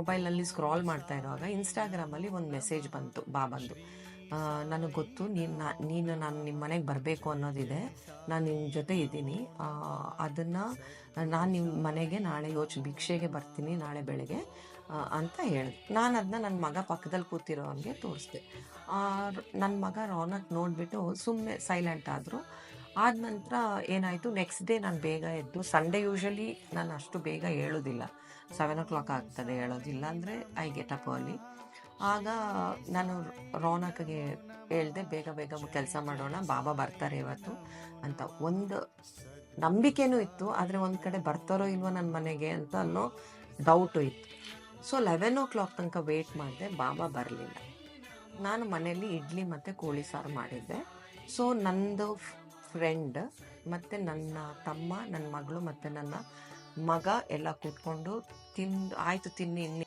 ಮೊಬೈಲಲ್ಲಿ ಸ್ಕ್ರಾಲ್ ಮಾಡ್ತಾ ಇರುವಾಗ ಇನ್ಸ್ಟಾಗ್ರಾಮಲ್ಲಿ ಒಂದು ಮೆಸೇಜ್ ಬಂತು ಬಾಬಂದು. ನನಗೆ ಗೊತ್ತು ನೀನು ನಾನು ನಿಮ್ಮ ಮನೆಗೆ ಬರಬೇಕು ಅನ್ನೋದಿದೆ, ನಾನು ನಿಮ್ಮ ಜೊತೆ ಇದ್ದೀನಿ, ಅದನ್ನು ನಾನು ನಿಮ್ಮ ಮನೆಗೆ ನಾಳೆ ಭಿಕ್ಷೆಗೆ ಬರ್ತೀನಿ ನಾಳೆ ಬೆಳಗ್ಗೆ ಅಂತ ಹೇಳಿದೆ. ನಾನು ಅದನ್ನ ನನ್ನ ಮಗ ಪಕ್ಕದಲ್ಲಿ ಕೂತಿರೋನಿಗೆ ತೋರಿಸ್ದೆ. ನನ್ನ ಮಗ ರೌನಕ್ ನೋಡಿಬಿಟ್ಟು ಸುಮ್ಮನೆ ಸೈಲೆಂಟ್ ಆದರು. ಆದ ನಂತರ ಏನಾಯಿತು, ನೆಕ್ಸ್ಟ್ ಡೇ ನಾನು ಬೇಗ ಎದ್ದು, ಸಂಡೇ ಯೂಶಲಿ ನಾನು ಅಷ್ಟು ಬೇಗ ಹೇಳೋದಿಲ್ಲ, 7 o'clock ಆಗ್ತದೆ ಹೇಳೋದಿಲ್ಲ ಅಂದರೆ ಐ ಗೆಟ್ ಅಪ್ ಅರ್ಲಿ. ಆಗ ನಾನು ರೌನಕ್ಗೆ ಹೇಳ್ದೆ, ಬೇಗ ಬೇಗ ಕೆಲಸ ಮಾಡೋಣ, ಬಾಬಾ ಬರ್ತಾರೆ ಇವತ್ತು ಅಂತ. ಒಂದು ನಂಬಿಕೆನೂ ಇತ್ತು, ಆದರೆ ಒಂದು ಕಡೆ ಬರ್ತಾರೋ ಇಲ್ವೋ ನನ್ನ ಮನೆಗೆ ಅಂತ ಅನ್ನೋ ಡೌಟು ಇತ್ತು. ಸೊ 11 o'clock ತನಕ ವೆಯ್ಟ್ ಮಾಡಿದೆ, ಬಾಬಾ ಬರಲಿಲ್ಲ. ನಾನು ಮನೆಯಲ್ಲಿ ಇಡ್ಲಿ ಮತ್ತು ಕೋಳಿ ಸಾರು ಮಾಡಿದ್ದೆ. ಸೊ ನಂದು ಫ್ರೆಂಡ್ ಮತ್ತು ನನ್ನ ತಮ್ಮ, ನನ್ನ ಮಗಳು ಮತ್ತು ನನ್ನ ಮಗ ಎಲ್ಲ ಕೂತ್ಕೊಂಡು ಆಯಿತು ತಿನ್ನಿ